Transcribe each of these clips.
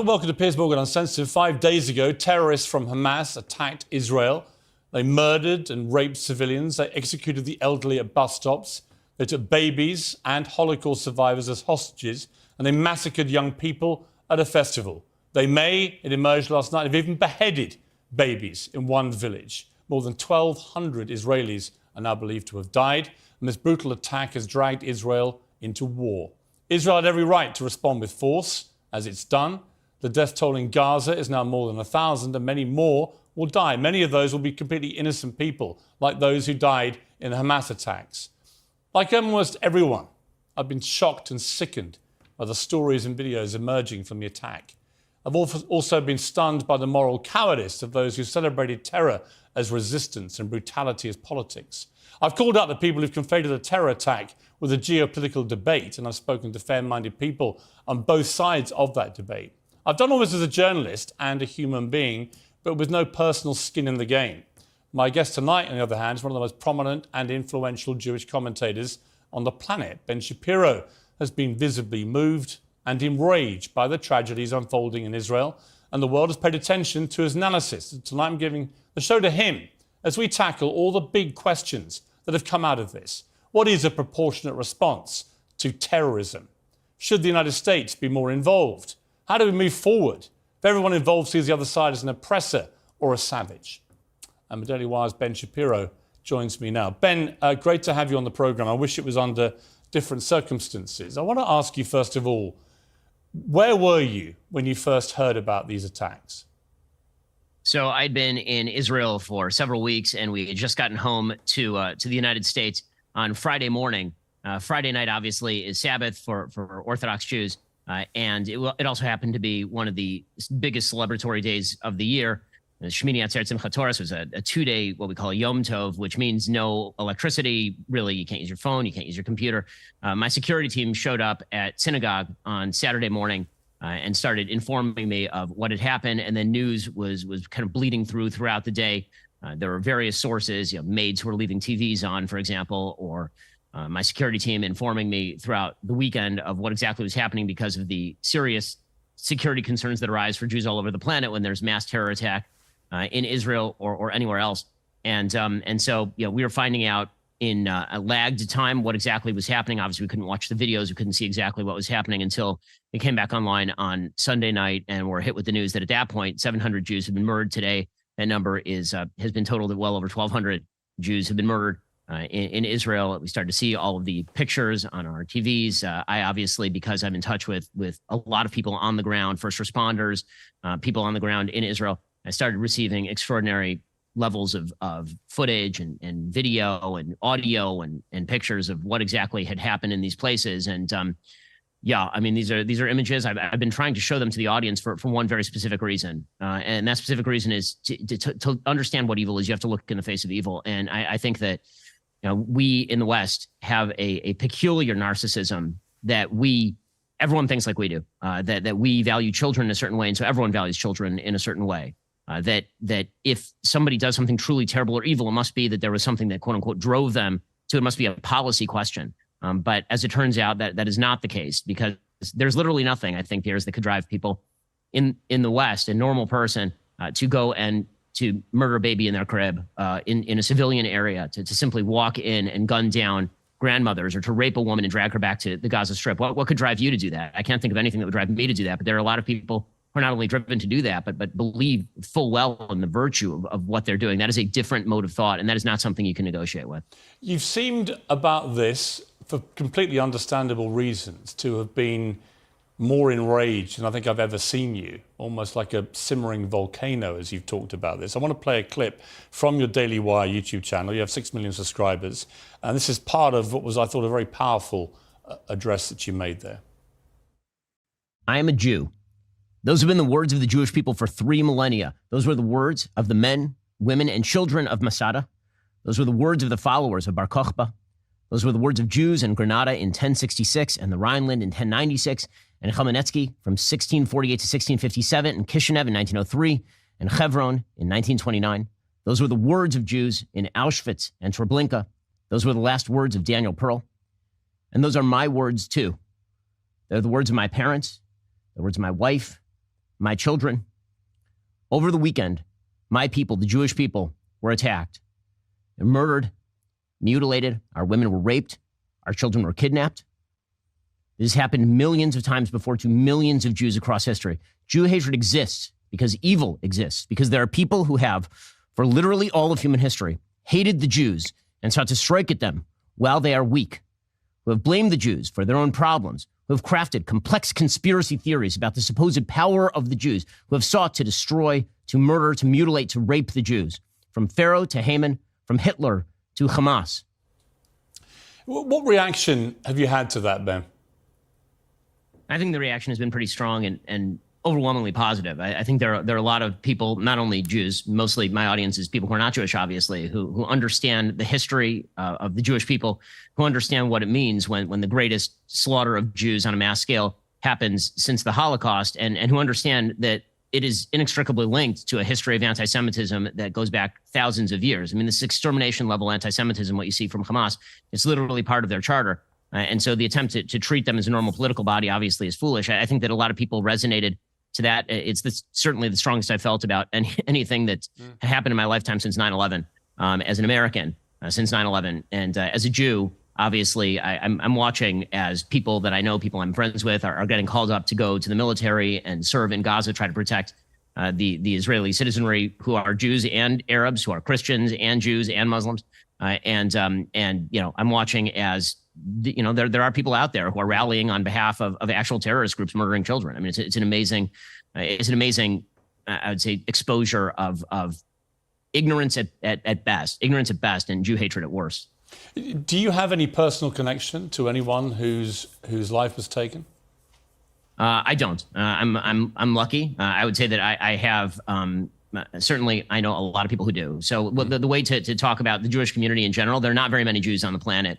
and welcome to Piers Morgan Uncensored. 5 days ago, terrorists from Hamas attacked Israel. They murdered and raped civilians. They executed the elderly at bus stops. They took babies and Holocaust survivors as hostages. And they massacred young people at a festival. They may, it emerged last night, have even beheaded babies in one village. More than 1,200 Israelis are now believed to have died. And this brutal attack has dragged Israel into war. Israel had every right to respond with force, as it's done. The death toll in Gaza is now more than 1,000, and many more will die. Many of those will be completely innocent people, like those who died in the Hamas attacks. Like almost everyone, I've been shocked and sickened by the stories and videos emerging from the attack. I've also been stunned by the moral cowardice of those who celebrated terror as resistance and brutality as politics. I've called out the people who've conflated a terror attack with a geopolitical debate, and I've spoken to fair-minded people on both sides of that debate. I've done all this as a journalist and a human being, but with no personal skin in the game. My guest tonight, on the other hand, is one of the most prominent and influential Jewish commentators on the planet. Ben Shapiro has been visibly moved and enraged by the tragedies unfolding in Israel, and the world has paid attention to his analysis. Tonight I'm giving the show to him as we tackle all the big questions that have come out of this. What is a proportionate response to terrorism? Should the United States be more involved? How do we move forward if everyone involved sees the other side as an oppressor or a savage? And my Daily Wire's Ben Shapiro joins me now. Ben, great to have you on the programme. I wish it was under different circumstances. I want to ask you, first of all, where were you when you first heard about these attacks? So I'd been in Israel for several weeks, and we had just gotten home to the United States on Friday morning. Friday night, obviously, is Sabbath for Orthodox Jews. And it also happened to be one of the biggest celebratory days of the year. Shmini Atzeret Simchat Torah was a 2-day, what we call a Yom Tov, which means no electricity. Really, you can't use your phone, you can't use your computer. My security team showed up at synagogue on Saturday morning and started informing me of what had happened. And then news was kind of bleeding throughout the day. There were various sources, maids who were leaving TVs on, for example, or my security team informing me throughout the weekend of what exactly was happening because of the serious security concerns that arise for Jews all over the planet when there's mass terror attack in Israel or anywhere else. And so we were finding out in a lagged time what exactly was happening. Obviously, we couldn't watch the videos. We couldn't see exactly what was happening until it came back online on Sunday night, and were hit with the news that at that point, 700 Jews have been murdered. Today, that number has been totaled at well over 1,200 Jews have been murdered in Israel. We started to see all of the pictures on our TVs. I obviously, because I'm in touch with a lot of people on the ground, first responders, people on the ground in Israel, I started receiving extraordinary levels of footage and video and audio and pictures of what exactly had happened in these places. And I mean, these are images. I've been trying to show them to the audience for one very specific reason. And that specific reason is to understand what evil is. You have to look in the face of evil. And I think that we in the West have a peculiar narcissism that everyone thinks like we do, that we value children in a certain way. And so everyone values children in a certain way. That if somebody does something truly terrible or evil, it must be that there was something that, quote unquote, drove them to, it must be a policy question. But as it turns out, that is not the case, because there's literally nothing, I think, Piers, that could drive people in the West, a normal person, to go and to murder a baby in their crib in a civilian area, to simply walk in and gun down grandmothers, or to rape a woman and drag her back to the Gaza Strip. What could drive you to do that? I can't think of anything that would drive me to do that, but there are a lot of people who are not only driven to do that, but believe full well in the virtue of what they're doing. That is a different mode of thought, and that is not something you can negotiate with. You've seemed about this, for completely understandable reasons, to have been more enraged than I think I've ever seen you, almost like a simmering volcano as you've talked about this. I want to play a clip from your Daily Wire YouTube channel. You have 6 million subscribers, and this is part of what was, I thought, a very powerful address that you made there. I am a Jew. Those have been the words of the Jewish people for 3 millennia. Those were the words of the men, women, and children of Masada. Those were the words of the followers of Bar Kokhba. Those were the words of Jews in Granada in 1066 and the Rhineland in 1096, and Khmelnytsky from 1648 to 1657, and Kishinev in 1903, and Hebron in 1929. Those were the words of Jews in Auschwitz and Treblinka. Those were the last words of Daniel Pearl. And those are my words too. They're the words of my parents, the words of my wife, my children. Over the weekend, my people, the Jewish people, were attacked and murdered, mutilated. Our women were raped. Our children were kidnapped. This happened millions of times before to millions of Jews across history. Jew hatred exists because evil exists, because there are people who have, for literally all of human history, hated the Jews and sought to strike at them while they are weak, who have blamed the Jews for their own problems, who have crafted complex conspiracy theories about the supposed power of the Jews, who have sought to destroy, to murder, to mutilate, to rape the Jews, from Pharaoh to Haman, from Hitler to Hamas. What reaction have you had to that, Ben? I think the reaction has been pretty strong and overwhelmingly positive. I think there are a lot of people, not only Jews, mostly my audience is people who are not Jewish, obviously, who understand the history of the Jewish people, who understand what it means when the greatest slaughter of Jews on a mass scale happens since the Holocaust, and who understand that it is inextricably linked to a history of anti-Semitism that goes back thousands of years. I mean, this extermination level anti-Semitism, what you see from Hamas, it's literally part of their charter. And so the attempt to treat them as a normal political body obviously is foolish. I think that a lot of people resonated to that. It's certainly the strongest I've felt about anything that's happened in my lifetime since 9/11, as an American, since 9/11. And as a Jew, obviously, I'm watching as people that I know, people I'm friends with, are getting called up to go to the military and serve in Gaza, try to protect the Israeli citizenry who are Jews and Arabs, who are Christians and Jews and Muslims. And I'm watching as there are people out there who are rallying on behalf of actual terrorist groups murdering children. I mean, it's an amazing, I would say, exposure of ignorance at best, and Jew hatred at worst. Do you have any personal connection to anyone whose life was taken? I don't. I'm lucky. I would say that I have. Certainly, I know a lot of people who do. So the way to talk about the Jewish community in general, there are not very many Jews on the planet.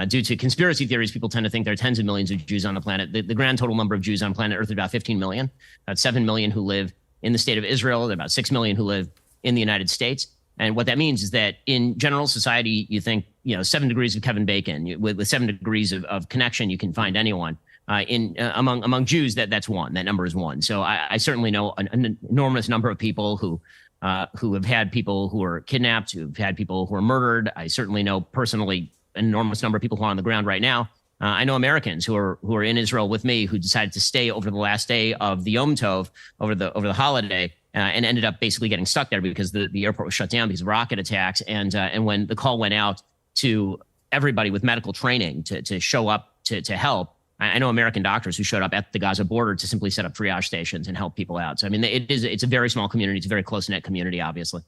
Due to conspiracy theories, people tend to think there are tens of millions of Jews on the planet. The grand total number of Jews on planet Earth is about 15 million. About 7 million who live in the state of Israel. There are about 6 million who live in the United States. And what that means is that in general society, you think, 7 degrees of Kevin Bacon. With 7 degrees of connection, you can find anyone. Among Jews, that's one. That number is one. So I certainly know an enormous number of people who have had people who are kidnapped, who've had people who are murdered. I certainly know personally an enormous number of people who are on the ground right now. I know Americans who are in Israel with me who decided to stay over the last day of the Yom Tov, over the holiday, and ended up basically getting stuck there because the airport was shut down because of rocket attacks. And when the call went out to everybody with medical training to show up to help, I know American doctors who showed up at the Gaza border to simply set up triage stations and help people out. So, I mean, it's a very small community. It's a very close-knit community, obviously.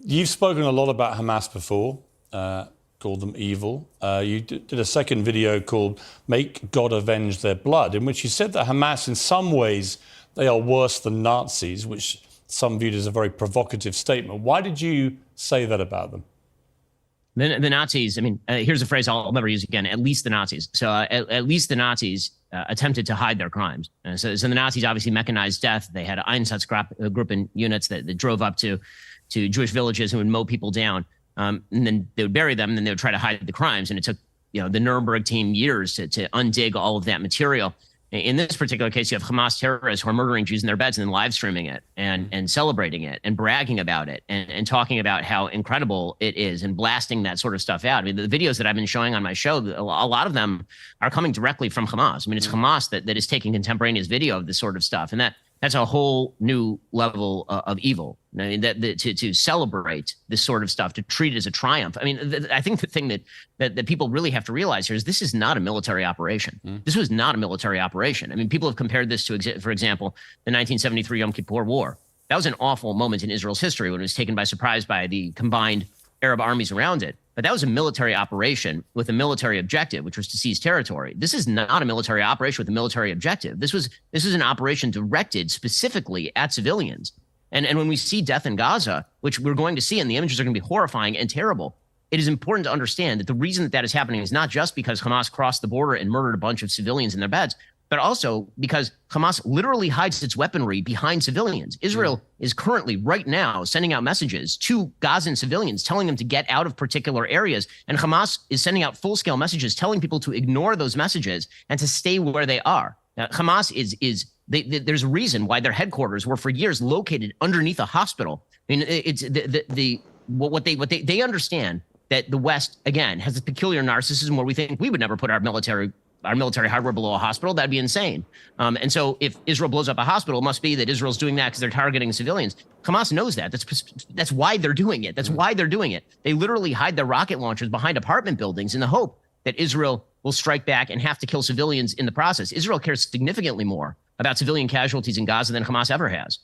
You've spoken a lot about Hamas before, called them evil. You did a second video called Make God Avenge Their Blood, in which you said that Hamas, in some ways, they are worse than Nazis, which some viewed as a very provocative statement. Why did you say that about them? The Nazis, I mean, here's a phrase I'll never use again, at least the Nazis. So at least the Nazis attempted to hide their crimes. So the Nazis obviously mechanized death. They had Einsatzgruppen units that drove up to Jewish villages and would mow people down. And then they would bury them, and then they would try to hide the crimes. And it took the Nuremberg team years to undig all of that material. In this particular case, you have Hamas terrorists who are murdering Jews in their beds and then live streaming it and celebrating it and bragging about it and talking about how incredible it is and blasting that sort of stuff out. I mean, the videos that I've been showing on my show, a lot of them are coming directly from Hamas. I mean, it's Hamas that is taking contemporaneous video of this sort of stuff. And that's a whole new level of evil. I mean, to celebrate this sort of stuff, to treat it as a triumph. I mean, I think the thing that people really have to realize here is this is not a military operation. This was not a military operation. I mean, people have compared this to, for example, the 1973 Yom Kippur War. That was an awful moment in Israel's history when it was taken by surprise by the combined Arab armies around it. But that was a military operation with a military objective, which was to seize territory. This is not a military operation with a military objective. This was an operation directed specifically at civilians. And when we see death in Gaza, which we're going to see, and the images are going to be horrifying and terrible, it is important to understand that the reason that is happening is not just because Hamas crossed the border and murdered a bunch of civilians in their beds, but also because Hamas literally hides its weaponry behind civilians. Israel is currently right now sending out messages to Gazan civilians, telling them to get out of particular areas. And Hamas is sending out full-scale messages telling people to ignore those messages and to stay where they are. Hamas is there's a reason why their headquarters were for years located underneath a hospital. I mean, it's what they understand that the West, again, has a peculiar narcissism where we think we would never put our military hardware below a hospital. That'd be insane. And so if Israel blows up a hospital, it must be that Israel's doing that because they're targeting civilians. Hamas knows that. That's why they're doing it. That's why they're doing it. They literally hide their rocket launchers behind apartment buildings in the hope that Israel will strike back and have to kill civilians in the process. Israel cares significantly more about civilian casualties in Gaza than Hamas ever has.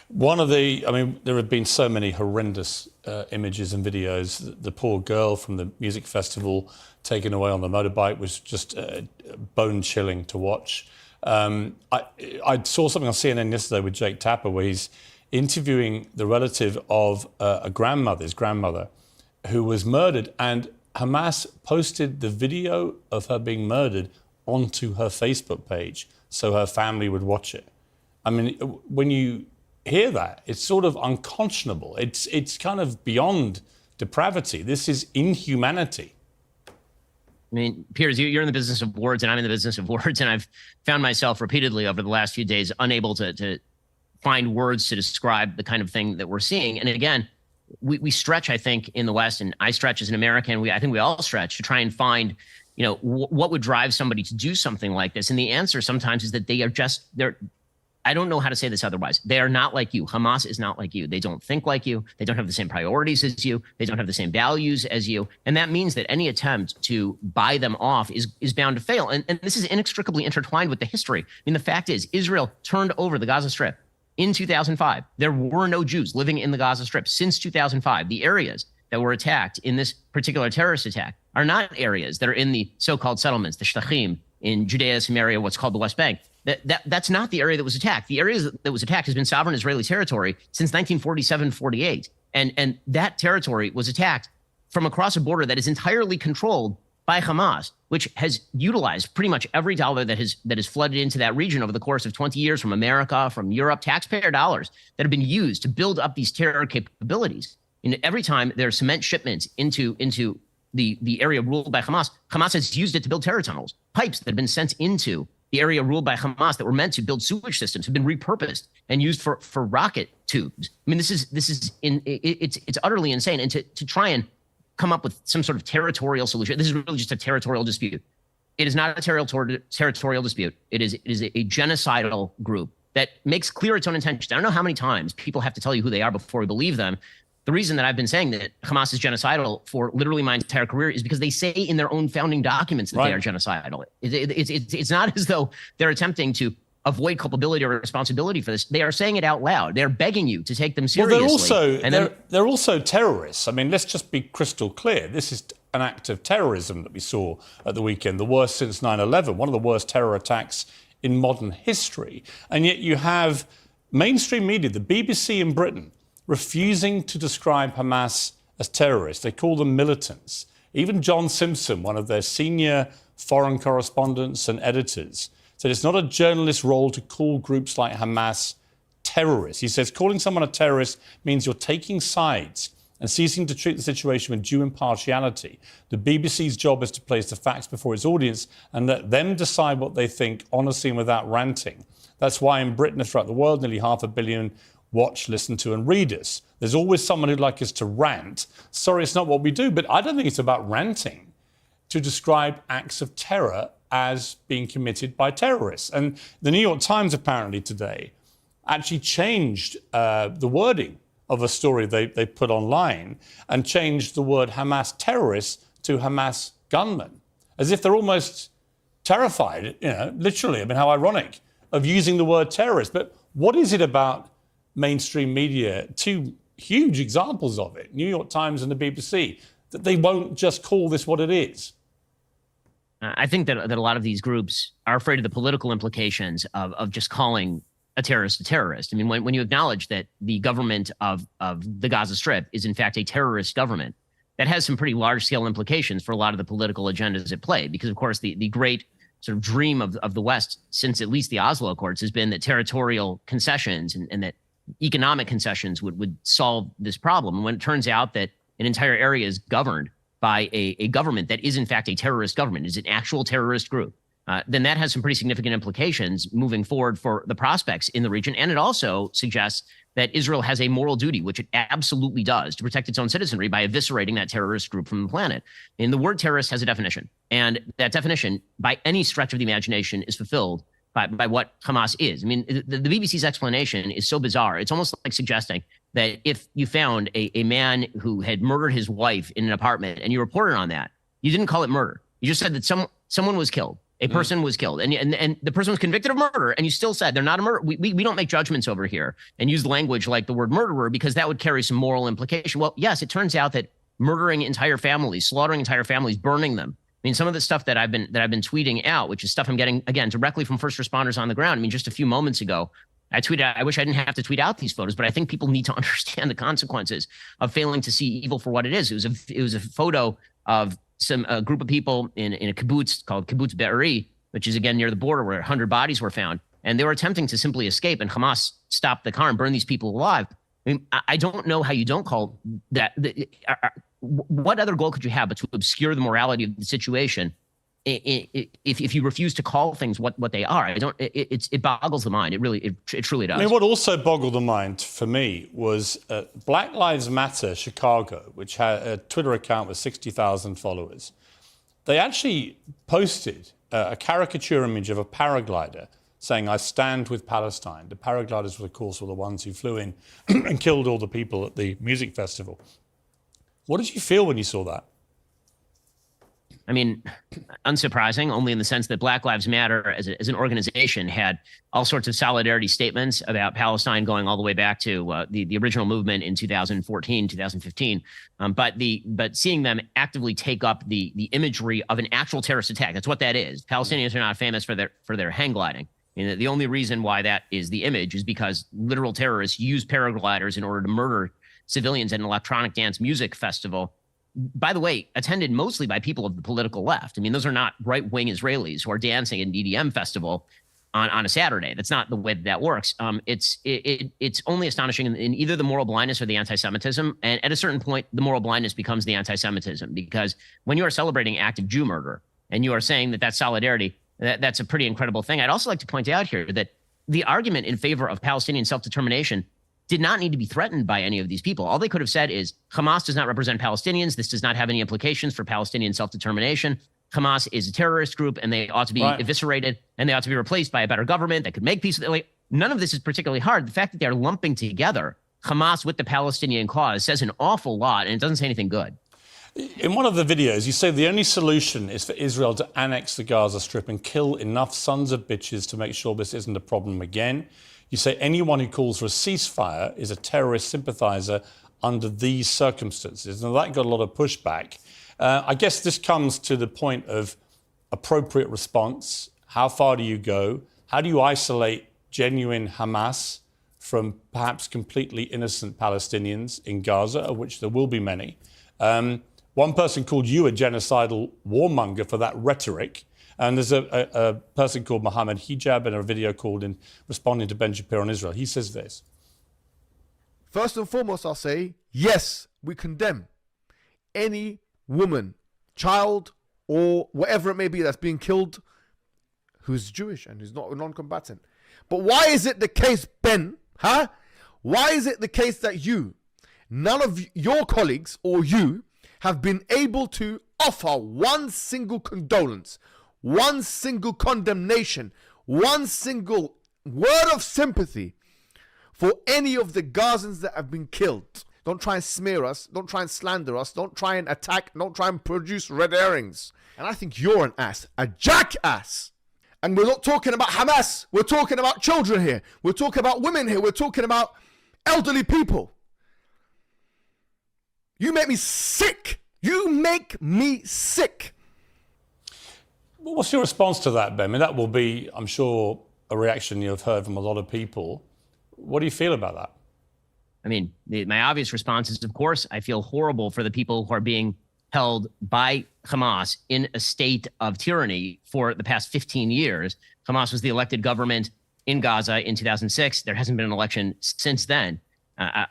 There have been so many horrendous images and videos. The poor girl from the music festival taken away on the motorbike was just bone-chilling to watch. I saw something on CNN yesterday with Jake Tapper where he's interviewing the relative of his grandmother, who was murdered, and Hamas posted the video of her being murdered onto her Facebook page so her family would watch it. I mean, when you hear that, it's sort of unconscionable. It's kind of beyond depravity. This is inhumanity. I mean, Piers, you're in the business of words and I'm in the business of words. And I've found myself repeatedly over the last few days unable to find words to describe the kind of thing that we're seeing. And again, we stretch, I think, in the West, and I stretch as an American. I think we all stretch to try and find, what would drive somebody to do something like this. And the answer sometimes is that they're I don't know how to say this otherwise. They are not like you. Hamas is not like you. They don't think like you. They don't have the same priorities as you. They don't have the same values as you. And that means that any attempt to buy them off is bound to fail. And this is inextricably intertwined with the history. I mean, the fact is, Israel turned over the Gaza Strip in 2005. There were no Jews living in the Gaza Strip since 2005. The areas that were attacked in this particular terrorist attack are not areas that are in the so-called settlements, the Shtachim, in Judea, Samaria, what's called the West Bank. That's not the area that was attacked. The area that was attacked has been sovereign Israeli territory since 1947-48. And that territory was attacked from across a border that is entirely controlled by Hamas, which has utilized pretty much every dollar that has flooded into that region over the course of 20 years from America, from Europe, taxpayer dollars that have been used to build up these terror capabilities. Every time there are cement shipments into the area ruled by Hamas, Hamas has used it to build terror tunnels. Pipes that have been sent into the area ruled by Hamas that were meant to build sewage systems have been repurposed and used for rocket tubes. I mean, it's utterly insane. And to try and come up with some sort of territorial solution, this is really just a territorial dispute. It is not a territorial dispute. It is a genocidal group that makes clear its own intentions. I don't know how many times people have to tell you who they are before we believe them. The reason that I've been saying that Hamas is genocidal for literally my entire career is because they say in their own founding documents that they are genocidal. It's not as though they're attempting to avoid culpability or responsibility for this. They are saying it out loud. They're begging you to take them seriously. Well, they're also terrorists. I mean, let's just be crystal clear. This is an act of terrorism that we saw at the weekend, the worst since 9/11, one of the worst terror attacks in modern history. And yet you have mainstream media, the BBC in Britain, refusing to describe Hamas as terrorists. They call them militants. Even John Simpson, one of their senior foreign correspondents and editors, said it's not a journalist's role to call groups like Hamas terrorists. He says calling someone a terrorist means you're taking sides and ceasing to treat the situation with due impartiality. The BBC's job is to place the facts before its audience and let them decide what they think honestly and without ranting. That's why in Britain and throughout the world, nearly 500 million watch, listen to, and read us. There's always someone who'd like us to rant. Sorry, it's not what we do, but I don't think it's about ranting to describe acts of terror as being committed by terrorists. And the New York Times apparently today actually changed the wording of a story they put online and changed the word Hamas terrorists to Hamas gunmen, as if they're almost terrified, literally, I mean, how ironic, of using the word terrorist. But what is it about mainstream media, two huge examples of it, New York Times and the BBC, that they won't just call this what it is? I think that a lot of these groups are afraid of the political implications of just calling a terrorist a terrorist. I mean, when you acknowledge that the government of the Gaza Strip is in fact a terrorist government, that has some pretty large-scale implications for a lot of the political agendas at play. Because, of course, the great sort of dream of the West since at least the Oslo Accords has been that territorial concessions and that economic concessions would solve this problem. And when it turns out that an entire area is governed by a government that is in fact a terrorist government, is an actual terrorist group, then that has some pretty significant implications moving forward for the prospects in the region. And it also suggests that Israel has a moral duty, which it absolutely does, to protect its own citizenry by eviscerating that terrorist group from the planet. And the word terrorist has a definition. And that definition, by any stretch of the imagination, is fulfilled by what Hamas is. I mean, the BBC's explanation is so bizarre. It's almost like suggesting that if you found a man who had murdered his wife in an apartment and you reported on that, you didn't call it murder. You just said that someone was killed. A person was killed, and the person was convicted of murder, and you still said they're not a murder. We don't make judgments over here and use language like the word murderer because that would carry some moral implication. Well, yes, it turns out that murdering entire families, slaughtering entire families, burning them. I mean, some of the stuff that I've been tweeting out, which is stuff I'm getting again directly from first responders on the ground. I mean, just a few moments ago, I tweeted, I wish I didn't have to tweet out these photos, but I think people need to understand the consequences of failing to see evil for what it is. It was a photo of a group of people in a kibbutz called Kibbutz Be'eri, which is again near the border where 100 bodies were found. And they were attempting to simply escape, and Hamas stopped the car and burned these people alive. I mean, I don't know how you don't call that. What other goal could you have but to obscure the morality of the situation if you refuse to call things what they are? It boggles the mind. It truly does. I mean, what also boggled the mind for me was Black Lives Matter Chicago, which had a Twitter account with 60,000 followers. They actually posted a caricature image of a paraglider saying, "I stand with Palestine." The paragliders, of course, were the ones who flew in and killed all the people at the music festival. What did you feel when you saw that? I mean, unsurprising, only in the sense that Black Lives Matter as an organization had all sorts of solidarity statements about Palestine going all the way back to the original movement in 2014, 2015. But seeing them actively take up the imagery of an actual terrorist attack, that's what that is. Palestinians are not famous for their hang gliding. I mean, the only reason why that is the image is because literal terrorists use paragliders in order to murder civilians at an electronic dance music festival, by the way, attended mostly by people of the political left. I mean, those are not right-wing Israelis who are dancing at an EDM festival on a Saturday. That's not the way that works. It's only astonishing in either the moral blindness or the anti-Semitism. And at a certain point, the moral blindness becomes the anti-Semitism, because when you are celebrating active Jew murder and you are saying that that's solidarity, that's a pretty incredible thing. I'd also like to point out here that the argument in favor of Palestinian self-determination did not need to be threatened by any of these people. All they could have said is, Hamas does not represent Palestinians. This does not have any implications for Palestinian self-determination. Hamas is a terrorist group, and they ought to be eviscerated, and they ought to be replaced by a better government that could make peace. Like, none of this is particularly hard. The fact that they're lumping together Hamas with the Palestinian cause says an awful lot, and it doesn't say anything good. In one of the videos, you say the only solution is for Israel to annex the Gaza Strip and kill enough sons of bitches to make sure this isn't a problem again. You say anyone who calls for a ceasefire is a terrorist sympathizer under these circumstances. And that got a lot of pushback. I guess this comes to the point of appropriate response. How far do you go? How do you isolate genuine Hamas from perhaps completely innocent Palestinians in Gaza, of which there will be many? One person called you a genocidal warmonger for that rhetoric. And there's a person called Mohammed Hijab in a video called in responding to Ben Shapiro on Israel. He says this. First and foremost, I'll say, yes, we condemn any woman, child, or whatever it may be that's being killed who's Jewish and who's not a non-combatant. But why is it the case, Ben? Why is it the case that none of your colleagues or you have been able to offer one single condolence, one single condemnation, one single word of sympathy for any of the Gazans that have been killed? Don't try and smear us. Don't try and slander us. Don't try and attack. Don't try and produce red herrings. And I think you're an ass, a jackass. And we're not talking about Hamas. We're talking about children here. We're talking about women here. We're talking about elderly people. You make me sick. You make me sick. What's your response to that, Ben? I mean, that will be, I'm sure, a reaction you've heard from a lot of people. What do you feel about that? I mean, my obvious response is, of course, I feel horrible for the people who are being held by Hamas in a state of tyranny for the past 15 years. Hamas was the elected government in Gaza in 2006. There hasn't been an election since then.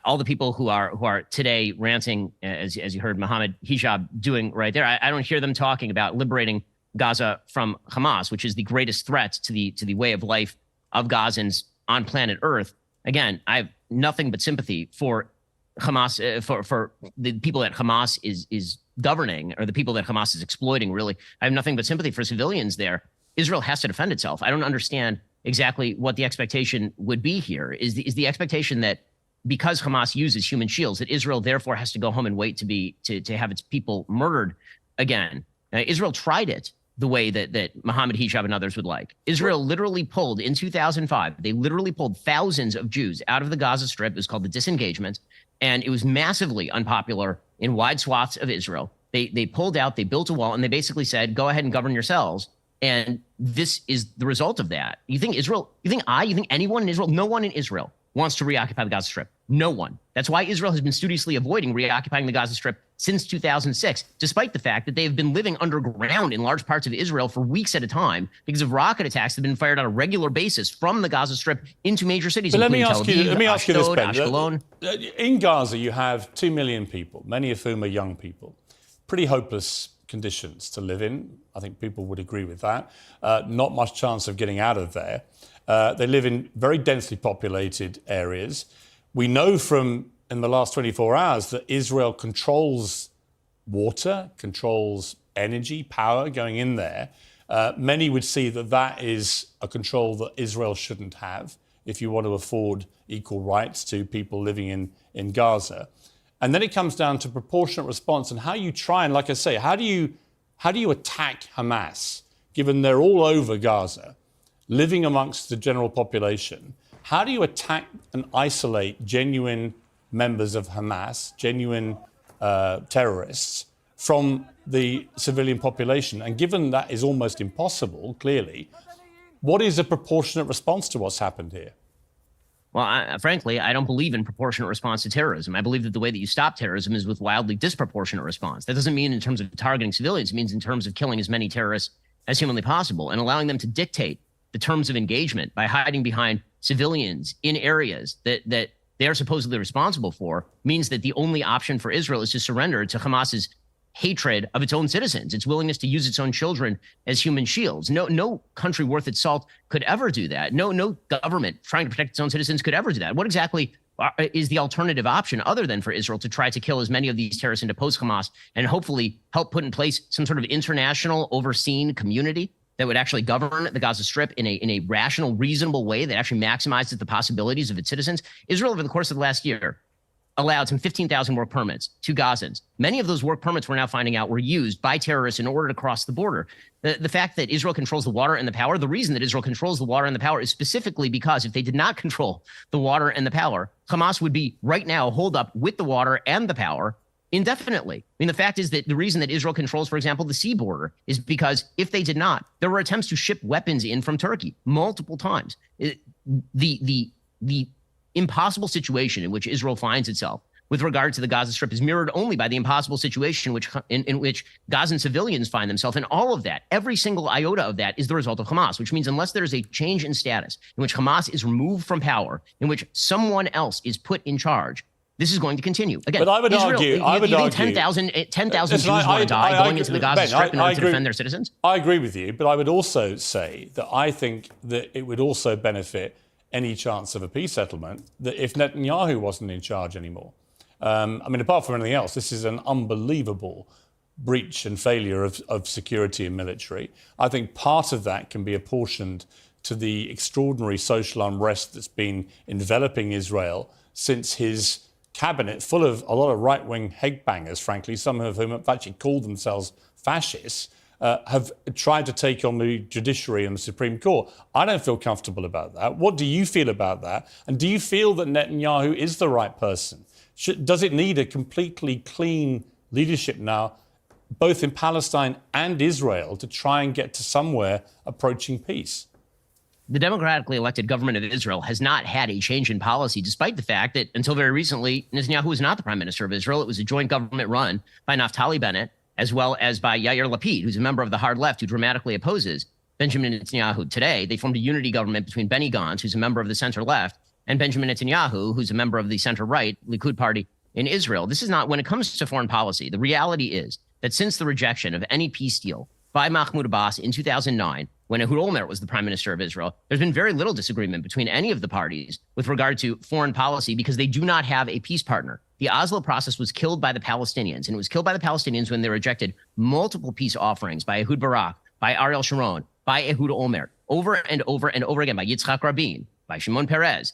All the people who are today ranting, as you heard Mohammed Hijab doing right there, I don't hear them talking about liberating Gaza from Hamas, which is the greatest threat to the way of life of Gazans on planet Earth. Again, I have nothing but sympathy for Hamas, for the people that Hamas is governing, or the people that Hamas is exploiting, really. I have nothing but sympathy for civilians there. Israel has to defend itself. I don't understand exactly what the expectation would be here. Is the expectation that because Hamas uses human shields, that Israel therefore has to go home and wait to have its people murdered again? Israel tried it the way that Mohammed Hijab and others would like. Israel literally pulled, in 2005, they literally pulled thousands of Jews out of the Gaza Strip. It was called the disengagement, and it was massively unpopular in wide swaths of Israel. They pulled out, they built a wall, and they basically said, go ahead and govern yourselves. And this is the result of that. You think Israel, you think anyone in Israel, no one in Israel wants to reoccupy the Gaza Strip. No one. That's why Israel has been studiously avoiding reoccupying the Gaza Strip since 2006, despite the fact that they have been living underground in large parts of Israel for weeks at a time because of rocket attacks that have been fired on a regular basis from the Gaza Strip into major cities. But let me ask you this, Ben. Ashkelon. In Gaza, you have 2 million people, many of whom are young people. Pretty hopeless conditions to live in. I think people would agree with that. Not much chance of getting out of there. They live in very densely populated areas. We know from in the last 24 hours that Israel controls water, controls energy, power going in there. Many would see that that is a control that Israel shouldn't have if you want to afford equal rights to people living in Gaza. And then it comes down to proportionate response and how you try and, like I say, how do you attack Hamas, given they're all over Gaza, living amongst the general population? How do you attack and isolate genuine members of Hamas, genuine terrorists, from the civilian population? And given that is almost impossible, clearly, what is a proportionate response to what's happened here? Well, frankly, I don't believe in proportionate response to terrorism. I believe that the way that you stop terrorism is with wildly disproportionate response. That doesn't mean in terms of targeting civilians. It means in terms of killing as many terrorists as humanly possible and allowing them to dictate the terms of engagement by hiding behind civilians in areas that they are supposedly responsible for, means that the only option for Israel is to surrender to Hamas's hatred of its own citizens, its willingness to use its own children as human shields. No country worth its salt could ever do that. No government trying to protect its own citizens could ever do that. What exactly is the alternative option other than for Israel to try to kill as many of these terrorists and depose Hamas and hopefully help put in place some sort of international overseen community that would actually govern the Gaza Strip in a rational, reasonable way that actually maximizes the possibilities of its citizens? Israel, over the course of the last year, allowed some 15,000 work permits to Gazans. Many of those work permits we're now finding out were used by terrorists in order to cross the border. The fact that Israel controls the water and the power, the reason that Israel controls the water and the power is specifically because if they did not control the water and the power, Hamas would be right now holed up with the water and the power indefinitely. I mean, the fact is that the reason that Israel controls, for example, the sea border is because if they did not, there were attempts to ship weapons in from Turkey multiple times. The impossible situation in which Israel finds itself with regard to the Gaza Strip is mirrored only by the impossible situation in which Gazan civilians find themselves. And all of that, every single iota of that, is the result of Hamas, which means unless there is a change in status, in which Hamas is removed from power, in which someone else is put in charge, this is going to continue. Again, but I would argue 10,000 Jews want to die going into the Gaza Strip in order to defend their citizens? I agree with you, but I would also say that I think that it would also benefit any chance of a peace settlement that if Netanyahu wasn't in charge anymore. I mean, apart from anything else, this is an unbelievable breach and failure of security and military. I think part of that can be apportioned to the extraordinary social unrest that's been enveloping Israel since his cabinet, full of a lot of right-wing headbangers, frankly, some of whom have actually called themselves fascists, have tried to take on the judiciary and the Supreme Court. I don't feel comfortable about that. What do you feel about that? And do you feel that Netanyahu is the right person? Does it need a completely clean leadership now, both in Palestine and Israel, to try and get to somewhere approaching peace? The democratically elected government of Israel has not had a change in policy, despite the fact that until very recently, Netanyahu was not the prime minister of Israel. It was a joint government run by Naftali Bennett, as well as by Yair Lapid, who's a member of the hard left who dramatically opposes Benjamin Netanyahu. Today, they formed a unity government between Benny Gantz, who's a member of the center left, and Benjamin Netanyahu, who's a member of the center right, Likud party in Israel. This is not, when it comes to foreign policy, the reality is that since the rejection of any peace deal by Mahmoud Abbas in 2009, when Ehud Olmert was the prime minister of Israel. There's been very little disagreement between any of the parties with regard to foreign policy because they do not have a peace partner. The Oslo process was killed by the Palestinians, and it was killed by the Palestinians when they rejected multiple peace offerings by Ehud Barak, by Ariel Sharon, by Ehud Olmert, over and over and over again, by Yitzhak Rabin, by Shimon Peres.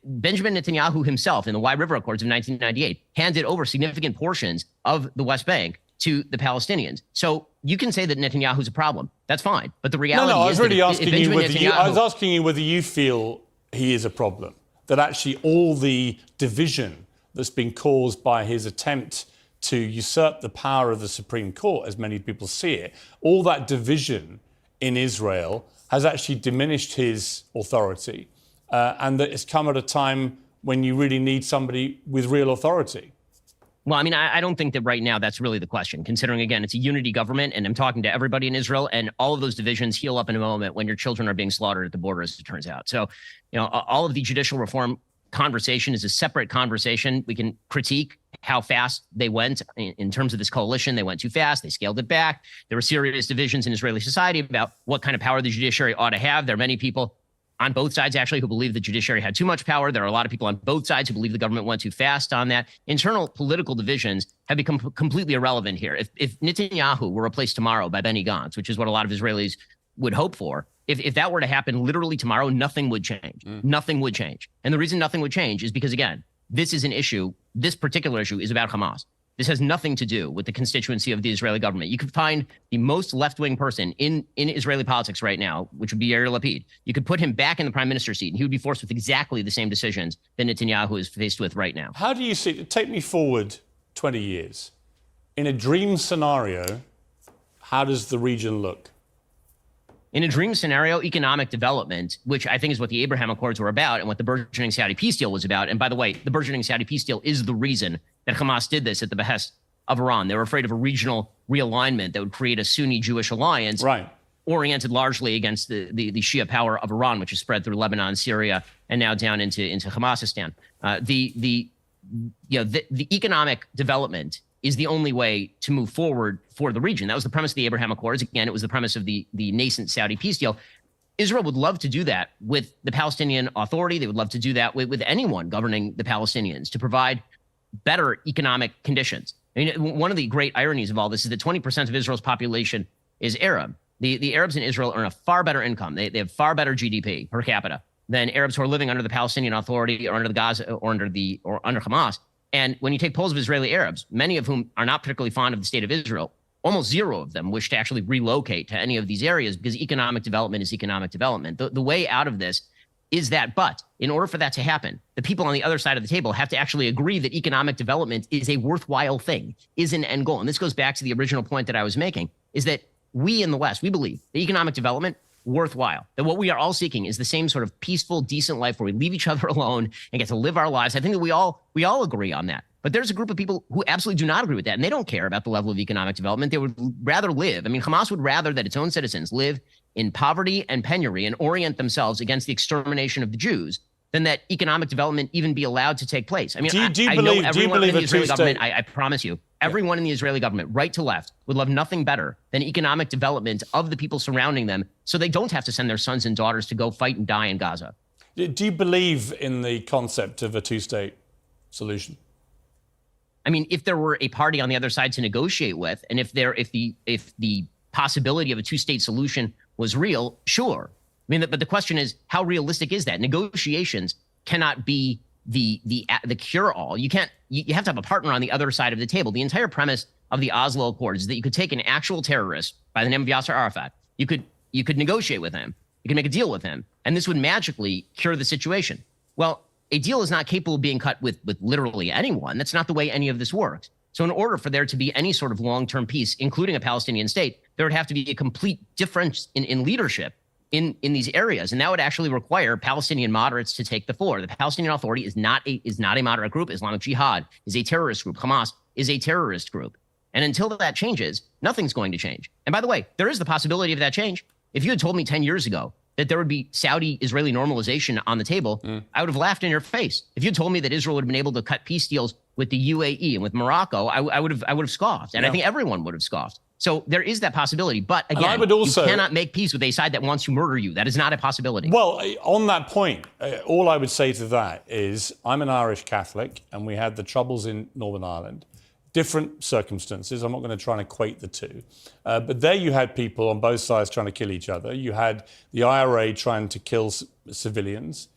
Benjamin Netanyahu himself, in the Wye River Accords of 1998, handed over significant portions of the West Bank to the Palestinians. So you can say that Netanyahu's a problem. That's fine. But the reality I was is really that asking you whether I was asking you whether you feel he is a problem, that actually all the division that's been caused by his attempt to usurp the power of the Supreme Court, as many people see it, all that division in Israel has actually diminished his authority, and that it's come at a time when you really need somebody with real authority. Well, I mean, I don't think that right now that's really the question, considering, again, it's a unity government, and I'm talking to everybody in Israel, and all of those divisions heal up in a moment when your children are being slaughtered at the border, as it turns out. So, all of the judicial reform conversation is a separate conversation. We can critique how fast they went in terms of this coalition. They went too fast. They scaled it back. There were serious divisions in Israeli society about what kind of power the judiciary ought to have. There are many people on both sides, actually, who believe the judiciary had too much power. There are a lot of people on both sides who believe the government went too fast on that. Internal political divisions have become completely irrelevant here. If Netanyahu were replaced tomorrow by Benny Gantz, which is what a lot of Israelis would hope for, if that were to happen literally tomorrow, nothing would change. Nothing would change. And the reason nothing would change is because, again, this is an issue. This particular issue is about Hamas. This has nothing to do with the constituency of the Israeli government. You could find the most left-wing person in Israeli politics right now, which would be Yair Lapid. You could put him back in the prime minister seat, and he would be forced with exactly the same decisions that Netanyahu is faced with right now. How do you see it? Take me forward 20 years. In a dream scenario, how does the region look? In a dream scenario, economic development, which I think is what the Abraham Accords were about and what the burgeoning Saudi peace deal was about. And by the way, the burgeoning Saudi peace deal is the reason that Hamas did this at the behest of Iran. They were afraid of a regional realignment that would create a Sunni-Jewish alliance, oriented largely against the Shia power of Iran, which is spread through Lebanon, Syria, and now down into Hamasistan. The economic development is the only way to move forward for the region. That was the premise of the Abraham Accords. Again, it was the premise of the nascent Saudi peace deal. Israel would love to do that with the Palestinian Authority. They would love to do that with anyone governing the Palestinians, to provide better economic conditions. I mean, one of the great ironies of all this is that 20% of Israel's population is Arab. The Arabs in Israel earn a far better income. They have far better GDP per capita than Arabs who are living under the Palestinian Authority or under the Gaza or under Hamas. And when you take polls of Israeli Arabs, many of whom are not particularly fond of the state of Israel, almost zero of them wish to actually relocate to any of these areas because economic development is economic development. The way out of this is that, but in order for that to happen, the people on the other side of the table have to actually agree that economic development is a worthwhile thing, is an end goal. And this goes back to the original point that I was making, is that we in the West, we believe that economic development worthwhile, that what we are all seeking is the same sort of peaceful, decent life where we leave each other alone and get to live our lives. I think that we all agree on that. But there's a group of people who absolutely do not agree with that, and they don't care about the level of economic development. They would rather live. I mean, Hamas would rather that its own citizens live in poverty and penury and orient themselves against the extermination of the Jews than that economic development even be allowed to take place. I mean, I know everyone in the Israeli government, I promise you, everyone in the Israeli government, right to left, would love nothing better than economic development of the people surrounding them so they don't have to send their sons and daughters to go fight and die in Gaza. Do you believe in the concept of a two-state solution? I mean, if there were a party on the other side to negotiate with, and if the possibility of a two-state solution was real, sure. I mean, but the question is, how realistic is that? Negotiations cannot be the cure-all. You have to have a partner on the other side of the table. The entire premise of the Oslo Accords is that you could take an actual terrorist by the name of Yasser Arafat. You could negotiate with him. You could make a deal with him, and this would magically cure the situation. Well, a deal is not capable of being cut with literally anyone. That's not the way any of this works. So in order for there to be any sort of long-term peace, including a Palestinian state, there would have to be a complete difference in leadership in these areas. And that would actually require Palestinian moderates to take the floor. The Palestinian Authority is not a moderate group. Islamic Jihad is a terrorist group. Hamas is a terrorist group. And until that changes, nothing's going to change. And by the way, there is the possibility of that change. If you had told me 10 years ago that there would be Saudi-Israeli normalization on the table, I would have laughed in your face. If you told me that Israel would have been able to cut peace deals with the UAE and with Morocco, I would have scoffed. And I think everyone would have scoffed. So there is that possibility. But again, I would also, you cannot make peace with a side that wants to murder you. That is not a possibility. Well, on that point, all I would say to that is I'm an Irish Catholic, and we had the troubles in Northern Ireland. Different circumstances. I'm not going to try and equate the two. But there you had people on both sides trying to kill each other. You had the IRA trying to kill civilians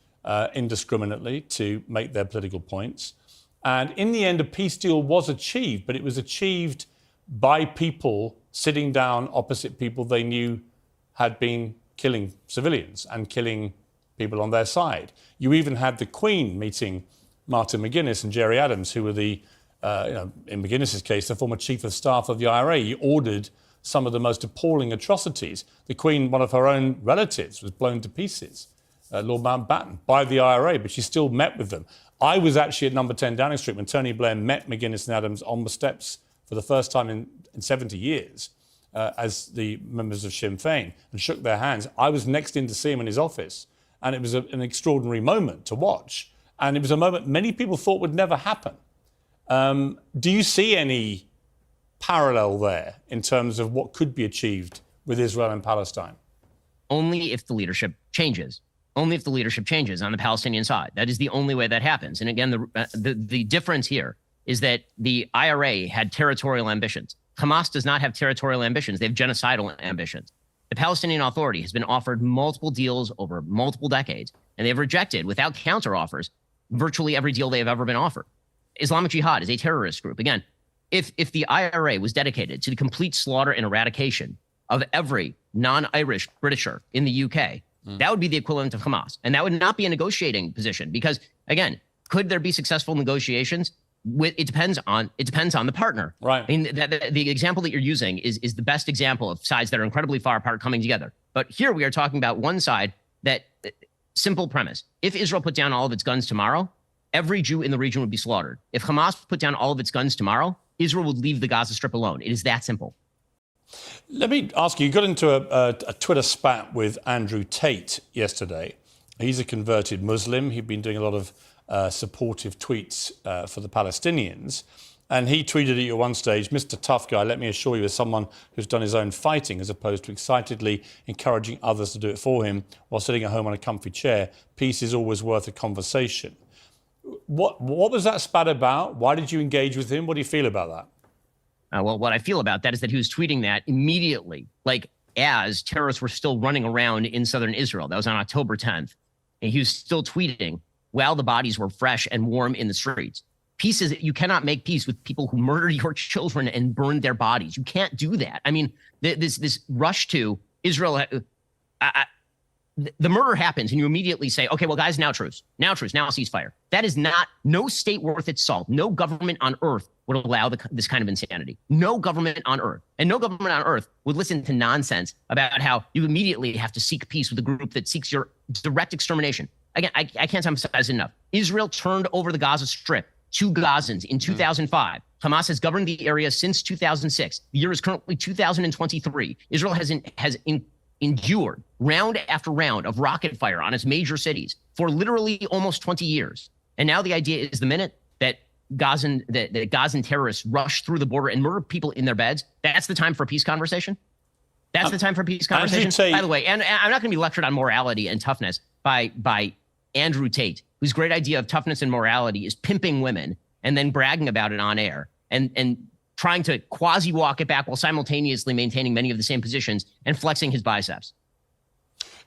indiscriminately to make their political points. And in the end, a peace deal was achieved, but it was achieved by people sitting down opposite people they knew had been killing civilians and killing people on their side. You even had the Queen meeting Martin McGuinness and Gerry Adams, who were the, in McGuinness's case, the former chief of staff of the IRA. He ordered some of the most appalling atrocities. The Queen, one of her own relatives, was blown to pieces, Lord Mountbatten, by the IRA, but she still met with them. I was actually at number 10 Downing Street when Tony Blair met McGuinness and Adams on the steps for the first time in 70 years as the members of Sinn Féin, and shook their hands. I was next in to see him in his office, and it was an extraordinary moment to watch. And it was a moment many people thought would never happen. Do you see any parallel there in terms of what could be achieved with Israel and Palestine? Only if the leadership changes. Only if the leadership changes on the Palestinian side. That is the only way that happens. And again, the difference here is that the IRA had territorial ambitions. Hamas does not have territorial ambitions. They have genocidal ambitions. The Palestinian Authority has been offered multiple deals over multiple decades, and they've rejected, without counteroffers, virtually every deal they have ever been offered. Islamic Jihad is a terrorist group. Again, if the IRA was dedicated to the complete slaughter and eradication of every non-Irish Britisher in the UK, that would be the equivalent of Hamas. And that would not be a negotiating position because, again, could there be successful negotiations? It depends on the partner. Right. I mean, the example that you're using is the best example of sides that are incredibly far apart coming together. But here we are talking about one side that, simple premise, if Israel put down all of its guns tomorrow, every Jew in the region would be slaughtered. If Hamas put down all of its guns tomorrow, Israel would leave the Gaza Strip alone. It is that simple. Let me ask you got into a Twitter spat with Andrew Tate yesterday. He's a converted Muslim. He'd been doing a lot of supportive tweets for the Palestinians. And he tweeted at you at one stage, "Mr. Tough Guy, let me assure you, as someone who's done his own fighting as opposed to excitedly encouraging others to do it for him while sitting at home on a comfy chair, peace is always worth a conversation." What was that spat about? Why did you engage with him? What do you feel about that? Well, what I feel about that is that he was tweeting that immediately, like as terrorists were still running around in southern Israel. That was on October 10th. And he was still tweeting while the bodies were fresh and warm in the streets. Peace is, you cannot make peace with people who murder your children and burn their bodies. You can't do that. I mean, this rush to Israel, the murder happens and you immediately say, okay, well, guys, now truce, now ceasefire. That is not, no state worth its salt, no government on earth would allow this kind of insanity. No government on earth. And no government on earth would listen to nonsense about how you immediately have to seek peace with a group that seeks your direct extermination. Again, I can't emphasize it enough. Israel turned over the Gaza Strip to Gazans in 2005. Hamas has governed the area since 2006. The year is currently 2023. Israel has endured round after round of rocket fire on its major cities for literally almost 20 years. And now the idea is the minute that Gazan terrorists rush through the border and murder people in their beds, that's the time for a peace conversation. That's the time for a peace conversation. By the way, and I'm not going to be lectured on morality and toughness by Andrew Tate, whose great idea of toughness and morality is pimping women and then bragging about it on air and trying to quasi-walk it back while simultaneously maintaining many of the same positions and flexing his biceps.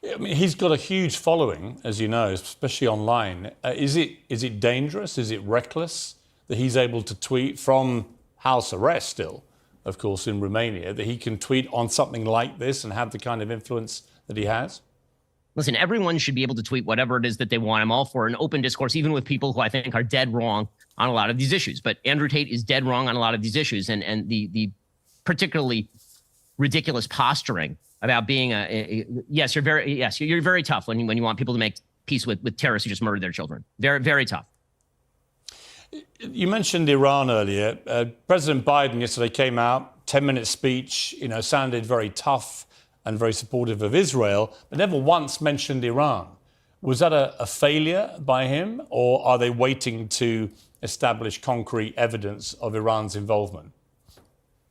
I mean, he's got a huge following, as you know, especially online. Is it dangerous? Is it reckless that he's able to tweet from house arrest still, of course, in Romania, that he can tweet on something like this and have the kind of influence that he has? Listen, everyone should be able to tweet whatever it is that they want. I'm all for an open discourse, even with people who I think are dead wrong on a lot of these issues. But Andrew Tate is dead wrong on a lot of these issues. And the particularly ridiculous posturing about being you're very tough when you want people to make peace with terrorists who just murdered their children. Very, very tough. You mentioned Iran earlier. President Biden yesterday came out, 10-minute speech, sounded very tough and very supportive of Israel, but never once mentioned Iran. Was that a failure by him, or are they waiting to establish concrete evidence of Iran's involvement?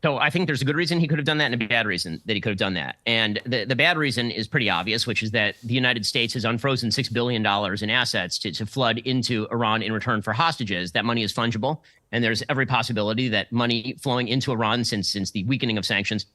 So I think there's a good reason he could have done that and a bad reason that he could have done that. And the bad reason is pretty obvious, which is that the United States has unfrozen $6 billion in assets to flood into Iran in return for hostages. That money is fungible, and there's every possibility that money flowing into Iran since the weakening of sanctions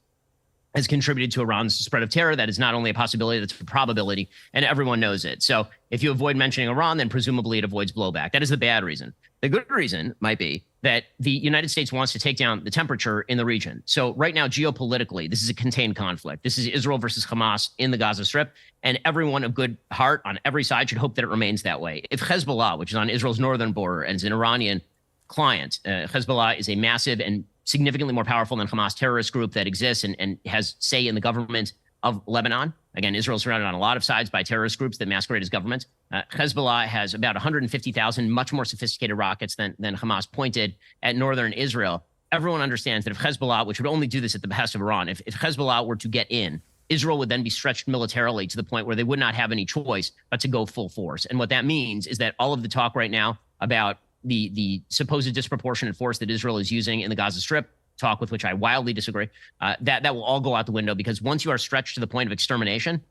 has contributed to Iran's spread of terror. That is not only a possibility, that's a probability, and everyone knows it. So if you avoid mentioning Iran, then presumably it avoids blowback. That is the bad reason. The good reason might be that the United States wants to take down the temperature in the region. So right now, geopolitically, this is a contained conflict. This is Israel versus Hamas in the Gaza Strip, and everyone of good heart on every side should hope that it remains that way. If Hezbollah, which is on Israel's northern border and is an Iranian client, Hezbollah is a massive and significantly more powerful than Hamas terrorist group that exists and has say in the government of Lebanon. Again, Israel is surrounded on a lot of sides by terrorist groups that masquerade as government. Hezbollah has about 150,000 much more sophisticated rockets than Hamas pointed at northern Israel. Everyone understands that if Hezbollah, which would only do this at the behest of Iran, if Hezbollah were to get in, Israel would then be stretched militarily to the point where they would not have any choice but to go full force. And what that means is that all of the talk right now about the supposed disproportionate force that Israel is using in the Gaza Strip, talk with which I wildly disagree, that will all go out the window, because once you are stretched to the point of extermination,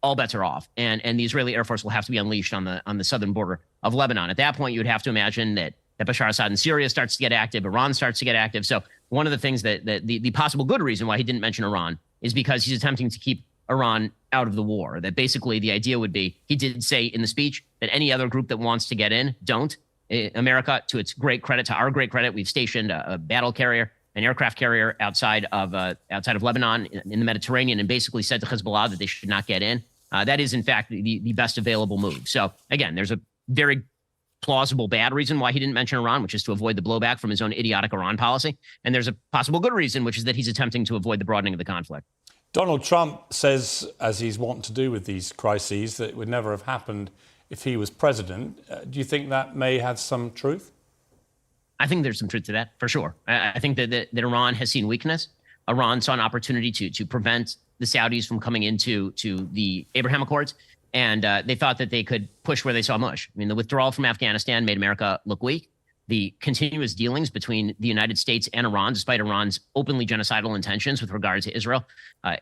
all bets are off, and the Israeli Air Force will have to be unleashed on the southern border of Lebanon. At that point, you would have to imagine that Bashar Assad in Syria starts to get active, Iran starts to get active. So one of the things that the possible good reason why he didn't mention Iran is because he's attempting to keep Iran out of the war. That basically the idea would be, he did say in the speech that any other group that wants to get in, don't. America, to its great credit, to our great credit, we've stationed a battle carrier, an aircraft carrier outside of Lebanon in the Mediterranean, and basically said to Hezbollah that they should not get in. That is, in fact, the best available move. So again, there's a very plausible bad reason why he didn't mention Iran, which is to avoid the blowback from his own idiotic Iran policy. And there's a possible good reason, which is that he's attempting to avoid the broadening of the conflict. Donald Trump says, as he's wont to do with these crises, that it would never have happened if he was president. Do you think that may have some truth? I think there's some truth to that, for sure. I think that Iran has seen weakness. Iran saw an opportunity to prevent the Saudis from coming into the Abraham Accords, and they thought that they could push where they saw mush. I mean, the withdrawal from Afghanistan made America look weak. The continuous dealings between the United States and Iran, despite Iran's openly genocidal intentions with regard to Israel,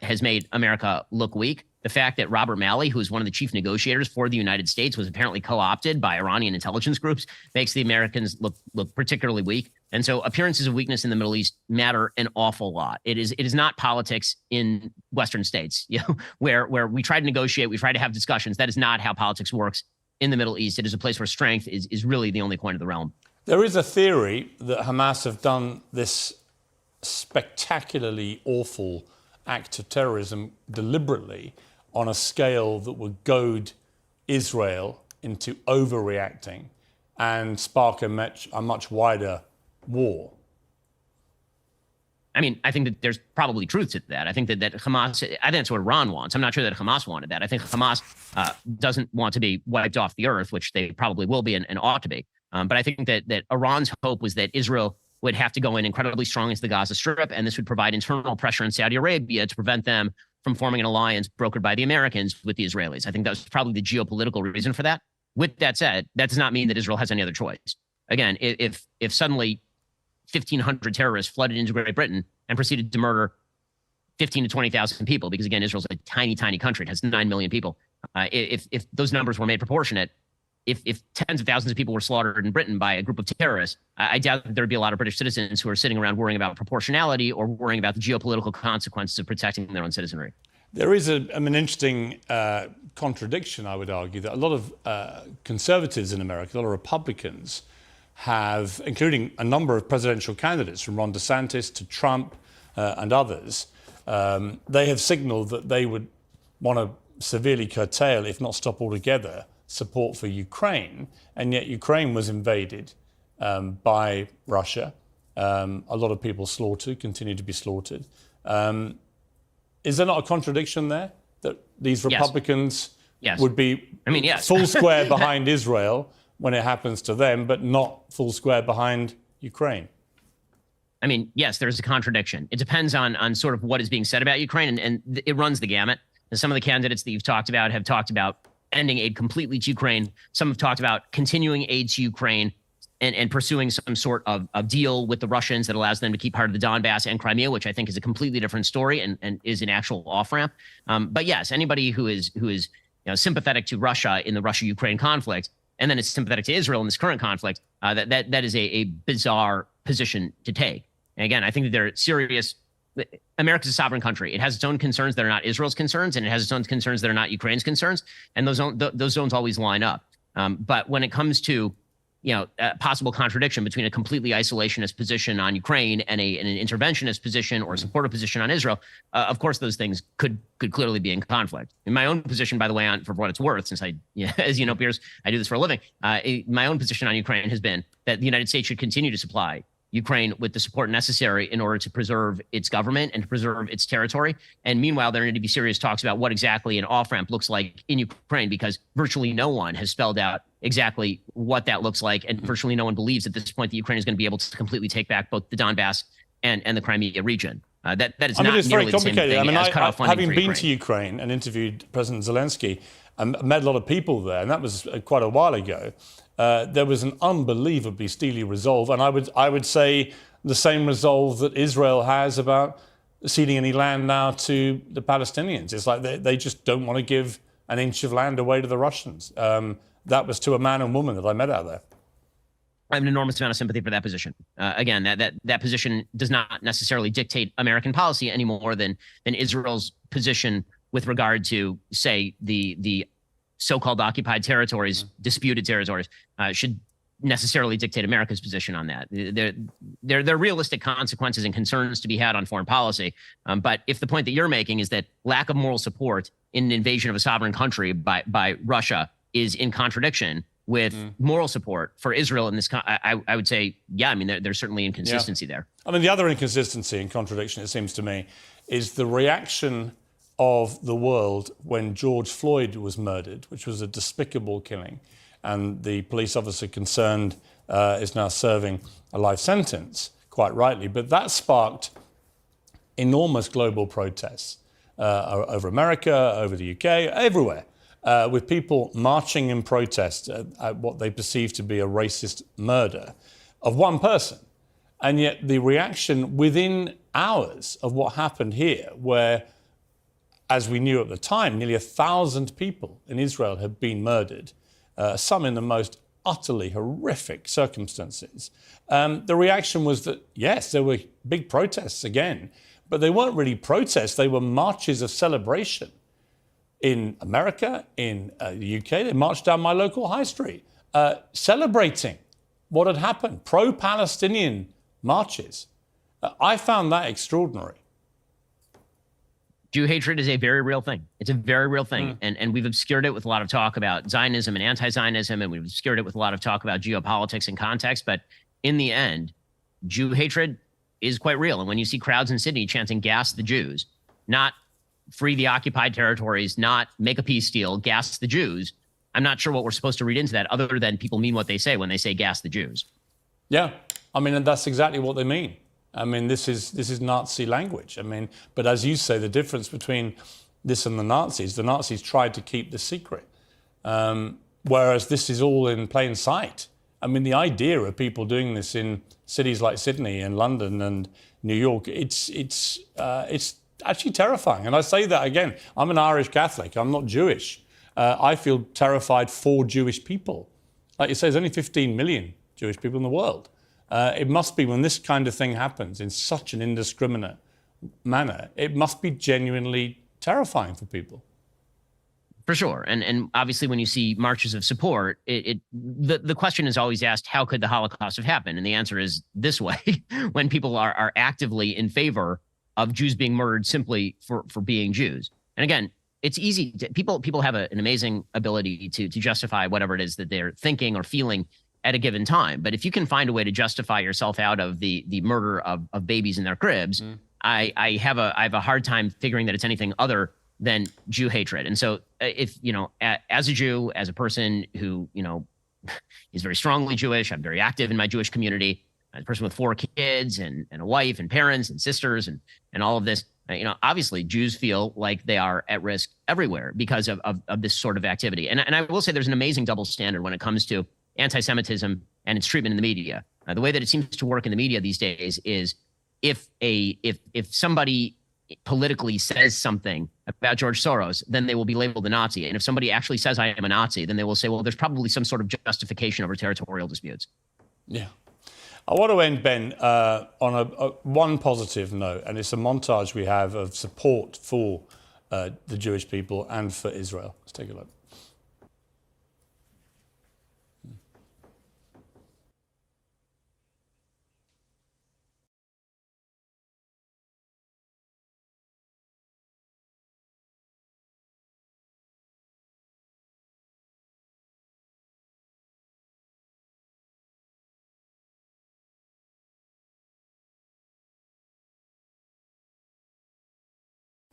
has made America look weak. The fact that Robert Malley, who is one of the chief negotiators for the United States, was apparently co-opted by Iranian intelligence groups, makes the Americans look particularly weak. And so appearances of weakness in the Middle East matter an awful lot. It is not politics in Western states, where we try to negotiate, we try to have discussions. That is not how politics works in the Middle East. It is a place where strength is really the only coin of the realm. There is a theory that Hamas have done this spectacularly awful act of terrorism deliberately on a scale that would goad Israel into overreacting and spark a much wider war. I mean, I think that there's probably truth to that. I think that Hamas, I think that's what Iran wants. I'm not sure that Hamas wanted that. I think Hamas doesn't want to be wiped off the earth, which they probably will be and ought to be. But I think that Iran's hope was that Israel would have to go in incredibly strong into the Gaza Strip, and this would provide internal pressure in Saudi Arabia to prevent them from forming an alliance brokered by the Americans with the Israelis. I think that was probably the geopolitical reason for that. With that said, that does not mean that Israel has any other choice. Again, if suddenly 1,500 terrorists flooded into Great Britain and proceeded to murder 15 to 20,000 people, because again, Israel's a tiny, tiny country. It has 9 million people. If those numbers were made proportionate, if tens of thousands of people were slaughtered in Britain by a group of terrorists, I doubt that there would be a lot of British citizens who are sitting around worrying about proportionality or worrying about the geopolitical consequences of protecting their own citizenry. There is an interesting contradiction, I would argue, that a lot of conservatives in America, a lot of Republicans have, including a number of presidential candidates from Ron DeSantis to Trump and others, they have signaled that they would want to severely curtail, if not stop altogether, support for Ukraine, and yet Ukraine was invaded by Russia. A lot of people slaughtered, continue to be slaughtered. Is there not a contradiction there, that these Republicans would be full square behind Israel when it happens to them, but not full square behind Ukraine? I mean, yes, there's a contradiction. It depends on sort of what is being said about Ukraine, and it runs the gamut. And some of the candidates that you've talked about have talked about ending aid completely to Ukraine. Some have talked about continuing aid to Ukraine, and pursuing some sort of deal with the Russians that allows them to keep part of the Donbass and Crimea, which I think is a completely different story and is an actual off ramp. But yes, anybody who is sympathetic to Russia in the Russia-Ukraine conflict, and then is sympathetic to Israel in this current conflict, that is a bizarre position to take. And again, I think that they're serious. America's a sovereign country. It has its own concerns that are not Israel's concerns, and it has its own concerns that are not Ukraine's concerns, and those zones always line up. But when it comes to a possible contradiction between a completely isolationist position on Ukraine and an interventionist position or a supportive position on Israel, of course, those things could clearly be in conflict. In my own position, by the way, for what it's worth, since as you know, Piers, I do this for a living, my own position on Ukraine has been that the United States should continue to supply Ukraine with the support necessary in order to preserve its government and to preserve its territory. And meanwhile, there need to be serious talks about what exactly an off-ramp looks like in Ukraine, because virtually no one has spelled out exactly what that looks like. And virtually no one believes at this point that Ukraine is going to be able to completely take back both the Donbass and the Crimea region. That is not it's very complicated. Having been to Ukraine and interviewed President Zelensky and met a lot of people there, and that was quite a while ago, there was an unbelievably steely resolve, and I would say the same resolve that Israel has about ceding any land now to the Palestinians. It's like they just don't want to give an inch of land away to the Russians. That was to a man and woman that I met out there. I have an enormous amount of sympathy for that position. Again, that position does not necessarily dictate American policy any more than Israel's position with regard to, say, the so-called occupied territories, disputed territories, should necessarily dictate America's position on that. There are realistic consequences and concerns to be had on foreign policy. But if the point that you're making is that lack of moral support in an invasion of a sovereign country by Russia is in contradiction with moral support for Israel in this, I would say, yeah, I mean, there's certainly inconsistency there. I mean, the other inconsistency and contradiction, it seems to me, is the reaction of the world when George Floyd was murdered, which was a despicable killing, and the police officer concerned is now serving a life sentence, quite rightly. But that sparked enormous global protests over America, over the UK, everywhere, with people marching in protest at what they perceived to be a racist murder of one person. And yet the reaction within hours of what happened here, where, as we knew at the time, nearly 1,000 people in Israel had been murdered, some in the most utterly horrific circumstances. The reaction was that, yes, there were big protests again, but they weren't really protests, they were marches of celebration. In America, in the UK, they marched down my local high street, celebrating what had happened, pro-Palestinian marches. I found that extraordinary. Jew hatred is a very real thing. It's a very real thing. And we've obscured it with a lot of talk about Zionism and anti-Zionism, and we've obscured it with a lot of talk about geopolitics and context. But in the end, Jew hatred is quite real. And when you see crowds in Sydney chanting, "Gas the Jews," not free the occupied territories, not make a peace deal, gas the Jews, I'm not sure what we're supposed to read into that other than people mean what they say when they say gas the Jews. Yeah, I mean, and that's exactly what they mean. I mean, this is Nazi language. I mean, but as you say, the difference between this and the Nazis tried to keep the secret, whereas this is all in plain sight. I mean, the idea of people doing this in cities like Sydney and London and New York, it's actually terrifying. And I say that again, I'm an Irish Catholic, I'm not Jewish. I feel terrified for Jewish people. Like you say, there's only 15 million Jewish people in the world. It must be, when this kind of thing happens in such an indiscriminate manner, it must be genuinely terrifying for people. For sure. And obviously when you see marches of support, the question is always asked, how could the Holocaust have happened? And the answer is this way, when people are actively in favor of Jews being murdered simply for being Jews. And again, it's easy. People have an amazing ability to justify whatever it is that they're thinking or feeling at a given time. But if you can find a way to justify yourself out of the murder of babies in their cribs, I have a hard time figuring that it's anything other than Jew hatred. And so if, as a Jew, as a person who, is very strongly Jewish, I'm very active in my Jewish community, as a person with 4 kids and a wife and parents and sisters and all of this, obviously Jews feel like they are at risk everywhere because of this sort of activity. And I will say there's an amazing double standard when it comes to anti-Semitism and its treatment in the media. The way that it seems to work in the media these days is if somebody politically says something about George Soros, then they will be labeled a Nazi. And if somebody actually says I am a Nazi, then they will say, well, there's probably some sort of justification over territorial disputes. Yeah. I want to end, Ben, on one positive note, and it's a montage we have of support for the Jewish people and for Israel. Let's take a look.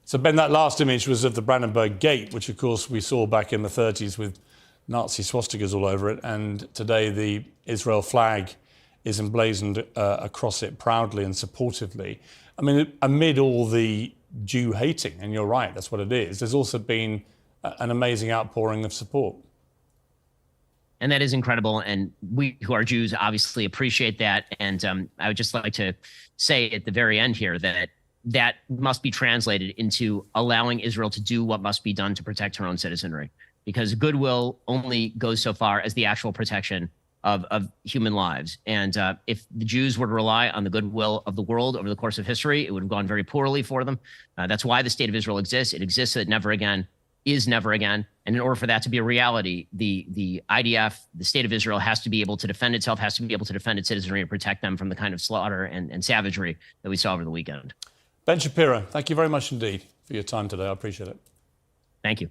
So, Ben, that last image was of the Brandenburg Gate, which, of course, we saw back in the 30s with Nazi swastikas all over it. And today the Israel flag is emblazoned across it proudly and supportively. I mean, amid all the Jew hating, and you're right, that's what it is, there's also been an amazing outpouring of support. And that is incredible. And we who are Jews obviously appreciate that. And I would just like to say at the very end here that must be translated into allowing Israel to do what must be done to protect her own citizenry, because goodwill only goes so far as the actual protection of human lives. And if the Jews were to rely on the goodwill of the world over the course of history, it would have gone very poorly for them. That's why the state of Israel exists. It exists so that never again is never again. And in order for that to be a reality, the IDF, the state of Israel, has to be able to defend itself, has to be able to defend its citizenry and protect them from the kind of slaughter and savagery that we saw over the weekend. Ben Shapiro, thank you very much indeed for your time today. I appreciate it. Thank you.